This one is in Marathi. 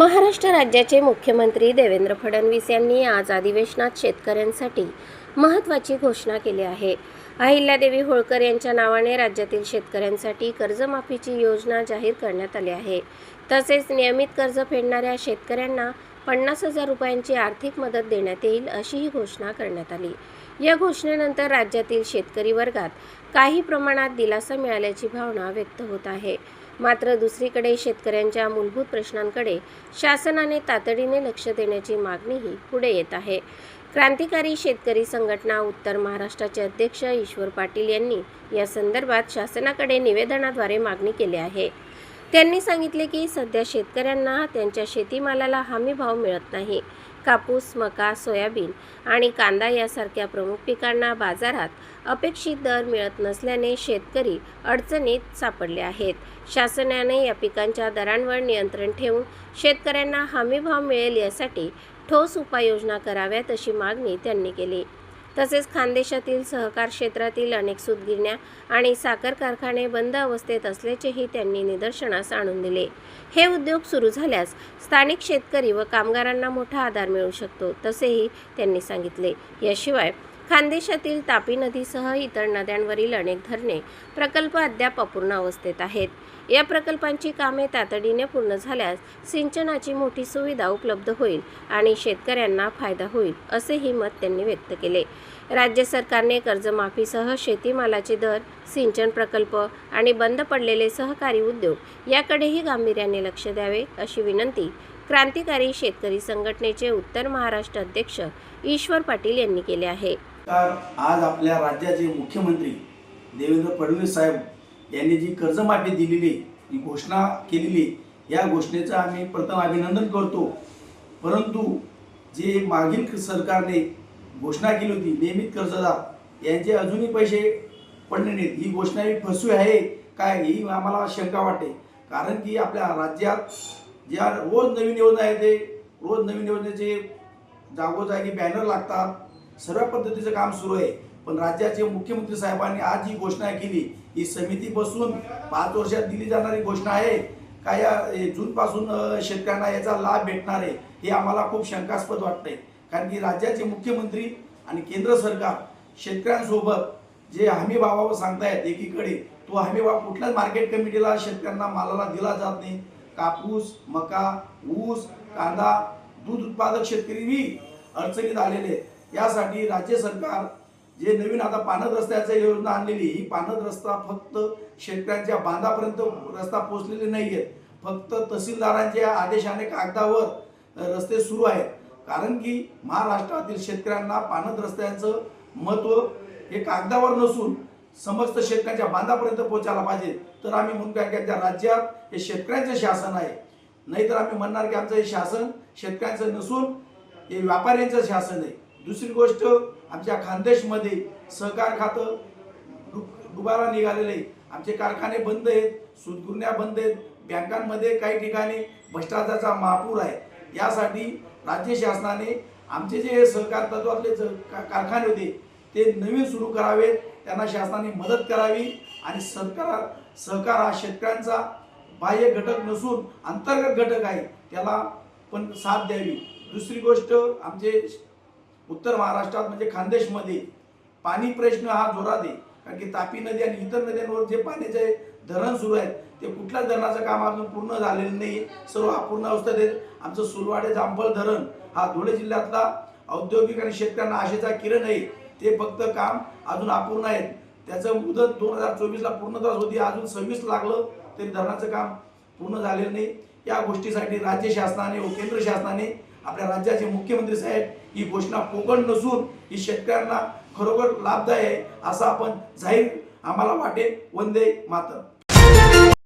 महाराष्ट्र राज्याचे मुख्यमंत्री देवेंद्र फडणवीस यांनी आज अधिवेशनात शेतकऱ्यांसाठी महत्त्वाची घोषणा केली आहे। अहिल्यादेवी होळकर यांच्या नावाने राज्यातील शेतकऱ्यांसाठी कर्जमाफीची योजना जाहीर करण्यात आली आहे। तसेच नियमित कर्ज फेडणाऱ्या शेतकऱ्यांना 50,000 रुपयांची आर्थिक मदत देण्यात येईल अशीही घोषणा करण्यात आली। या घोषणेनंतर राज्यातील शेतकरी वर्गात काही प्रमाणात दिलासा मिळाल्याची भावना व्यक्त होत आहे। मात्र दुसरीकडे शेतकऱ्यांच्या मूलभूत प्रश्नांकडे शासनाने तातडीने लक्ष देण्याची मागणीही पुढे येत आहे। क्रांतिकारी शेतकरी संघटना उत्तर महाराष्ट्राचे अध्यक्ष ईश्वर पाटील यांनी या संदर्भात शासनाकडे निवेदनाद्वारे मागणी केली आहे। त्यांनी सांगितले की सध्या शेतकऱ्यांना त्यांच्या शेतीमालाला हमी भाव मिळत नाही। कापूस, मका, सोयाबीन आणि कांदा यासारख्या प्रमुख पिकांना बाजारात अपेक्षित दर मिळत नसल्याने शेतकरी अडचणीत सापडले आहेत। शासनाने या पिकांच्या दरांवर नियंत्रण ठेवून शेतकऱ्यांना हमी भाव मिळेल यासाठी ठोस उपाययोजना कराव्यात अशी मागणी त्यांनी केली। तसेच खानदेशातील सहकार क्षेत्रातील अनेक सूतगिरण्या आणि साखर कारखाने बंद अवस्थेत असल्याचेही त्यांनी निदर्शनास आणून दिले। हे उद्योग सुरू झाल्यास स्थानिक शेतकरी व कामगारांना मोठा आधार मिळू शकतो, तसेही त्यांनी सांगितले। याशिवाय खानदेशातील तापी नदीसह इतर नद्यांवरील अनेक धरणे प्रकल्प अद्याप अपूर्ण अवस्थेत आहेत। या प्रकल्पांची कामे तातडीने पूर्ण झाल्यास सिंचनाची मोठी सुविधा उपलब्ध होईल आणि शेतकऱ्यांना फायदा होईल असेही मत त्यांनी व्यक्त केले। राज्य सरकारने कर्जमाफीसह शेतीमालाचे दर, सिंचन प्रकल्प आणि बंद पडलेले सहकारी उद्योग याकडेही गांभीर्याने लक्ष द्यावे अशी विनंती क्रांतिकारी शेतकरी संघटनेचे उत्तर महाराष्ट्र अध्यक्ष ईश्वर पाटील यांनी केले आहे। आज आपल्या राज्याचे मुख्यमंत्री देवेंद्र फडणवीस साहेब यांनी जी कर्जमाफी दिलेली, जी घोषणा केलेली, या घोषणेचं आम्ही प्रथम अभिनंदन करतो। परंतु जे मागील सरकारने घोषणा केली होती नियमित कर्जदार यांचे अजूनही पैसे पडले नाहीत, ही घोषणा ही फसवी आहे काय ही आम्हाला शंका वाटते। कारण की आपल्या राज्यात ज्या रोज नवीन योजना आहेत, ते रोज नवीन योजनेचे जागोजागी बॅनर लागतात, सर्व पद्धतीचं काम सुरू आहे। पण राज्याचे मुख्यमंत्री साहेबांनी आज जी घोषणा केली, ही समिती बसून 5 वर्षात दिली जाणारी घोषणा आहे का या जूनपासून शेतकऱ्यांना याचा लाभ भेटणार आहे, हे आम्हाला खूप शंकास्पद वाटतंय। कारण की राज्याचे मुख्यमंत्री आणि केंद्र सरकार शेतकऱ्यांसोबत जे हमी भावावर सांगतायत, एकीकडे तो हमी भाव कुठल्याच मार्केट कमिटीला शेतकऱ्यांना मालाला दिला जात नाही। कापूस, मका, ऊस, कांदा, दूध उत्पादक शेतकरीही अडचणीत आलेले। यासाठी राज्य सरकार जे नवीन आता पाणद रस्त्याची योजना आणलेली, ही पाणद रस्ता फक्त शेतकऱ्यांच्या बांधापर्यंत रस्ता पोहोचलेले नाहीये, फक्त तहसीलदारांच्या आदेशाने कागदावर रस्ते सुरू आहेत। कारण की महाराष्ट्रातील शेतकऱ्यांना पाणद रस्त्याचं महत्त्व हे कागदावर नसून समस्त शेतकऱ्यांच्या बांधापर्यंत पोहोचायला पाहिजे। तर आम्ही म्हणतो की त्या राज्यात हे शेतकऱ्यांचे शासन आहे, नाहीतर आम्ही म्हणणार की आमचं हे शासन शेतकऱ्यांचं नसून हे व्यापाऱ्यांचं शासन आहे। दुसरी गोष्ट, आमच्या खानदेशमध्ये सहकार खातं दुबारा निघालेलं आहे, आमचे कारखाने बंद आहेत, सूतगिरण्या बंद आहेत, बँकांमध्ये काही ठिकाणी भ्रष्टाचाराचा महापूर आहे। यासाठी राज्य शासनाने आमचे जे सहकार तत्वातले कारखाने होते ते नवीन सुरू करावेत, त्यांना शासनाने मदत करावी आणि सहकार हा शेतकऱ्यांचा बाह्य घटक नसून अंतर्गत घटक आहे, त्याला पण साथ द्यावी। दुसरी गोष्ट, आमचे उत्तर महाराष्ट्रात म्हणजे खानदेशमध्ये पाणी प्रश्न हा जोरात आहे। कारण की तापी नदी आणि इतर नद्यांवर जे पाण्याचे धरण सुरू आहेत, ते कुठल्याच धरणाचं काम अजून पूर्ण झालेलं नाही, सर्व अपूर्ण अवस्थेत आहेत। आमचं सुलवाडे जांभळ धरण हा धुळे जिल्ह्यातला औद्योगिक आणि शेतकऱ्यांना आशेचा किरण आहे, ते फक्त काम अजून अपूर्ण आहे। त्याचं मुदत 2024ला पूर्णत्वास होती, अजून 26 लागलं तरी धरणाचं काम पूर्ण झालेलं नाही। या गोष्टीसाठी राज्य शासनाने व केंद्र शासनाने आपल्या राज्याचे मुख्यमंत्री साहेब ही घोषणा पोकळ नसून ही शेतकऱ्यांना खरोखर लाभदायी आहे असं आपण जाहीर आम्हाला वाटेल। वंदे मातरम।